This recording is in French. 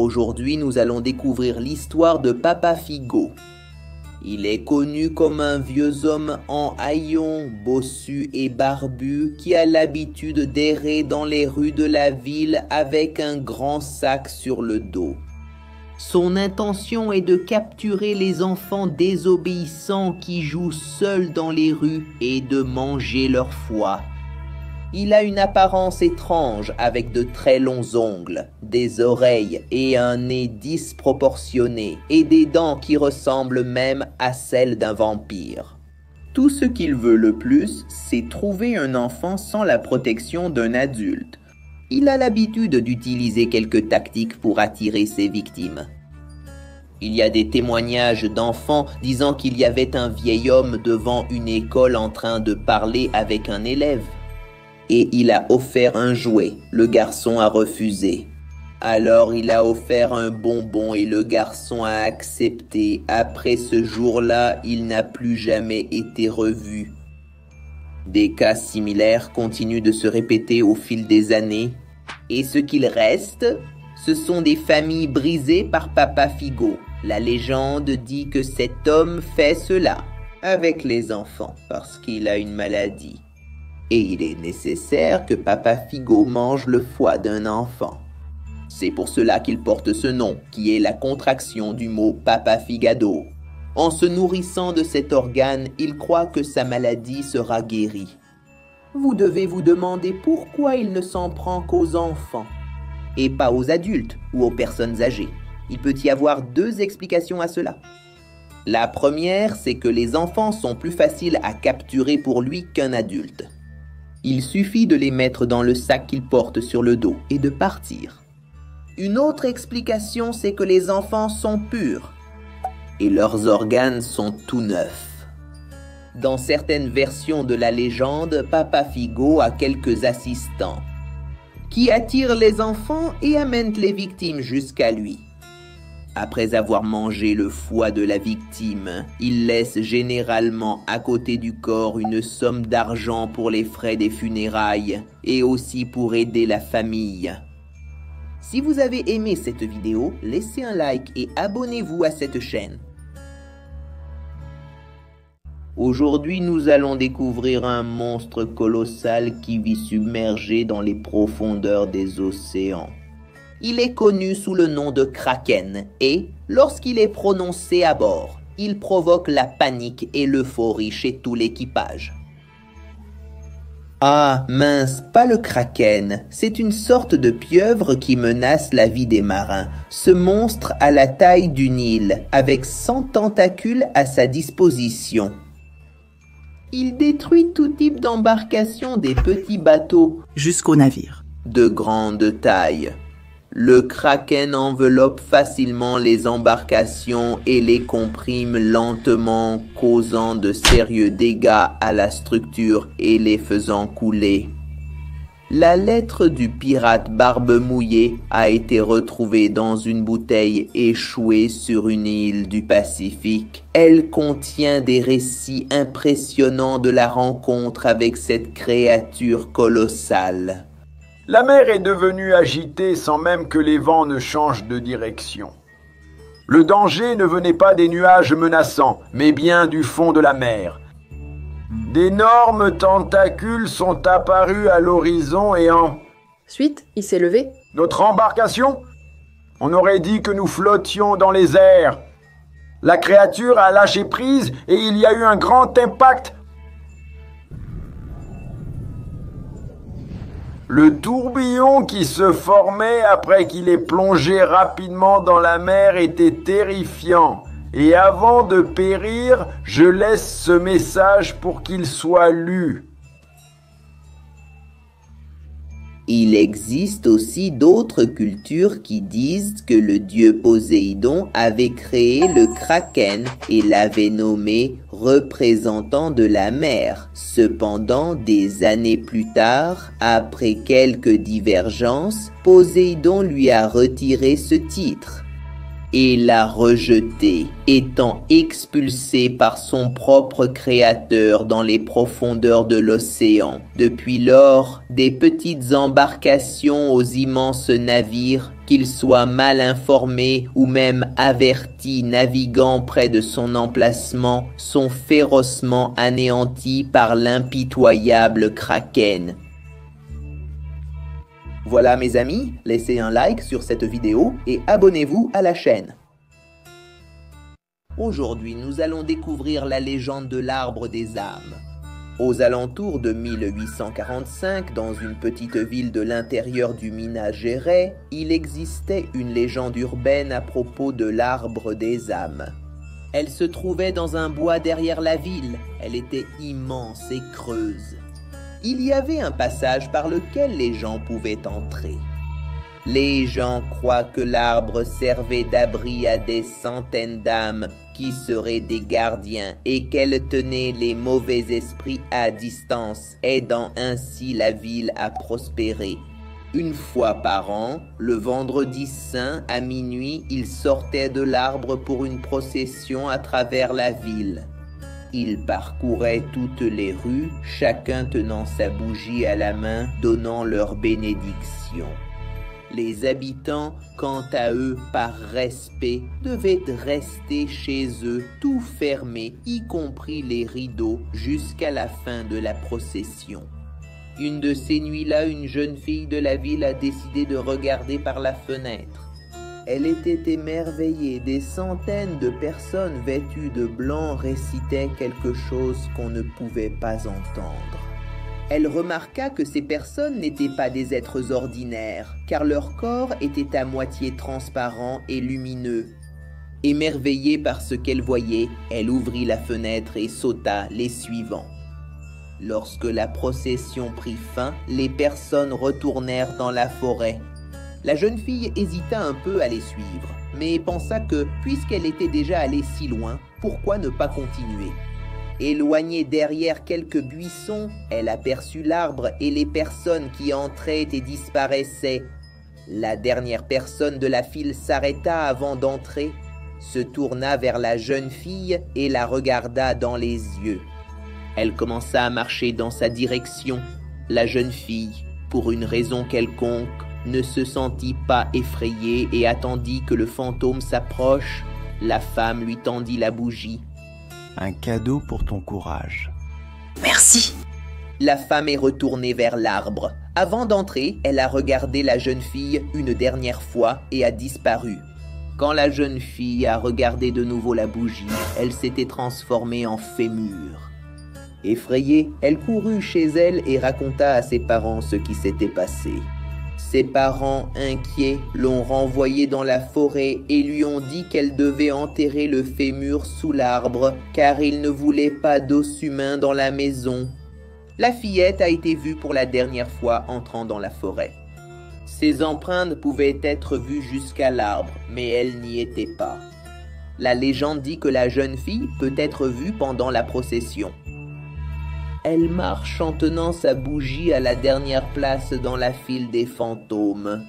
Aujourd'hui, nous allons découvrir l'histoire de Papa Figo. Il est connu comme un vieux homme en haillons, bossu et barbu qui a l'habitude d'errer dans les rues de la ville avec un grand sac sur le dos. Son intention est de capturer les enfants désobéissants qui jouent seuls dans les rues et de manger leur foie. Il a une apparence étrange avec de très longs ongles, des oreilles et un nez disproportionné et des dents qui ressemblent même à celles d'un vampire. Tout ce qu'il veut le plus, c'est trouver un enfant sans la protection d'un adulte. Il a l'habitude d'utiliser quelques tactiques pour attirer ses victimes. Il y a des témoignages d'enfants disant qu'il y avait un vieil homme devant une école en train de parler avec un élève. Et il a offert un jouet, le garçon a refusé. Alors il a offert un bonbon et le garçon a accepté. Après ce jour-là, il n'a plus jamais été revu. Des cas similaires continuent de se répéter au fil des années. Et ce qu'il reste, ce sont des familles brisées par Papa Figo. La légende dit que cet homme fait cela avec les enfants parce qu'il a une maladie. Et il est nécessaire que Papa Figo mange le foie d'un enfant. C'est pour cela qu'il porte ce nom, qui est la contraction du mot Papa Figado. En se nourrissant de cet organe, il croit que sa maladie sera guérie. Vous devez vous demander pourquoi il ne s'en prend qu'aux enfants, et pas aux adultes ou aux personnes âgées. Il peut y avoir deux explications à cela. La première, c'est que les enfants sont plus faciles à capturer pour lui qu'un adulte. Il suffit de les mettre dans le sac qu'il porte sur le dos et de partir. Une autre explication, c'est que les enfants sont purs et leurs organes sont tout neufs. Dans certaines versions de la légende, Papa Figo a quelques assistants qui attirent les enfants et amènent les victimes jusqu'à lui. Après avoir mangé le foie de la victime, il laisse généralement à côté du corps une somme d'argent pour les frais des funérailles et aussi pour aider la famille. Si vous avez aimé cette vidéo, laissez un like et abonnez-vous à cette chaîne. Aujourd'hui, nous allons découvrir un monstre colossal qui vit submergé dans les profondeurs des océans. Il est connu sous le nom de Kraken et, lorsqu'il est prononcé à bord, il provoque la panique et l'euphorie chez tout l'équipage. Ah mince, pas le Kraken, c'est une sorte de pieuvre qui menace la vie des marins. Ce monstre a la taille d'une île, avec 100 tentacules à sa disposition. Il détruit tout type d'embarcation, des petits bateaux jusqu'aux navires de grande taille. Le Kraken enveloppe facilement les embarcations et les comprime lentement, causant de sérieux dégâts à la structure et les faisant couler. La lettre du pirate Barbe Mouillée a été retrouvée dans une bouteille échouée sur une île du Pacifique. Elle contient des récits impressionnants de la rencontre avec cette créature colossale. La mer est devenue agitée sans même que les vents ne changent de direction. Le danger ne venait pas des nuages menaçants, mais bien du fond de la mer. D'énormes tentacules sont apparus à l'horizon et en... Suite, il s'est levé. Notre embarcation? On aurait dit que nous flottions dans les airs. La créature a lâché prise et il y a eu un grand impact. Le tourbillon qui se formait après qu'il ait plongé rapidement dans la mer était terrifiant. Et avant de périr, je laisse ce message pour qu'il soit lu. Il existe aussi d'autres cultures qui disent que le dieu Poséidon avait créé le Kraken et l'avait nommé représentant de la mer. Cependant, des années plus tard, après quelques divergences, Poséidon lui a retiré ce titre. et l'a rejeté, étant expulsé par son propre créateur dans les profondeurs de l'océan. Depuis lors, des petites embarcations aux immenses navires, qu'ils soient mal informés ou même avertis naviguant près de son emplacement, sont férocement anéantis par l'impitoyable Kraken. Voilà mes amis, laissez un like sur cette vidéo et abonnez-vous à la chaîne. Aujourd'hui, nous allons découvrir la légende de l'arbre des âmes. Aux alentours de 1845, dans une petite ville de l'intérieur du Minas Gerais, il existait une légende urbaine à propos de l'arbre des âmes. Elle se trouvait dans un bois derrière la ville. Elle était immense et creuse. Il y avait un passage par lequel les gens pouvaient entrer. Les gens croient que l'arbre servait d'abri à des centaines d'âmes qui seraient des gardiens et qu'elle tenait les mauvais esprits à distance, aidant ainsi la ville à prospérer. Une fois par an, le vendredi saint à minuit, ils sortaient de l'arbre pour une procession à travers la ville. Ils parcouraient toutes les rues, chacun tenant sa bougie à la main, donnant leur bénédiction. Les habitants, quant à eux, par respect, devaient rester chez eux, tout fermé, y compris les rideaux, jusqu'à la fin de la procession. Une de ces nuits-là, une jeune fille de la ville a décidé de regarder par la fenêtre. Elle était émerveillée, des centaines de personnes vêtues de blanc récitaient quelque chose qu'on ne pouvait pas entendre. Elle remarqua que ces personnes n'étaient pas des êtres ordinaires, car leur corps était à moitié transparent et lumineux. Émerveillée par ce qu'elle voyait, elle ouvrit la fenêtre et sauta, les suivant. Lorsque la procession prit fin, les personnes retournèrent dans la forêt. La jeune fille hésita un peu à les suivre, mais pensa que, puisqu'elle était déjà allée si loin, pourquoi ne pas continuer? Éloignée derrière quelques buissons, elle aperçut l'arbre et les personnes qui entraient et disparaissaient. La dernière personne de la file s'arrêta avant d'entrer, se tourna vers la jeune fille et la regarda dans les yeux. Elle commença à marcher dans sa direction. La jeune fille, pour une raison quelconque, ne se sentit pas effrayée et attendit que le fantôme s'approche. La femme lui tendit la bougie. Un cadeau pour ton courage. Merci. La femme est retournée vers l'arbre. Avant d'entrer, elle a regardé la jeune fille une dernière fois et a disparu. Quand la jeune fille a regardé de nouveau la bougie, elle s'était transformée en fémur. Effrayée, elle courut chez elle et raconta à ses parents ce qui s'était passé. Ses parents, inquiets, l'ont renvoyée dans la forêt et lui ont dit qu'elle devait enterrer le fémur sous l'arbre, car ils ne voulaient pas d'os humain dans la maison. La fillette a été vue pour la dernière fois entrant dans la forêt. Ses empreintes pouvaient être vues jusqu'à l'arbre, mais elle n'y était pas. La légende dit que la jeune fille peut être vue pendant la procession. Elle marche en tenant sa bougie à la dernière place dans la file des fantômes.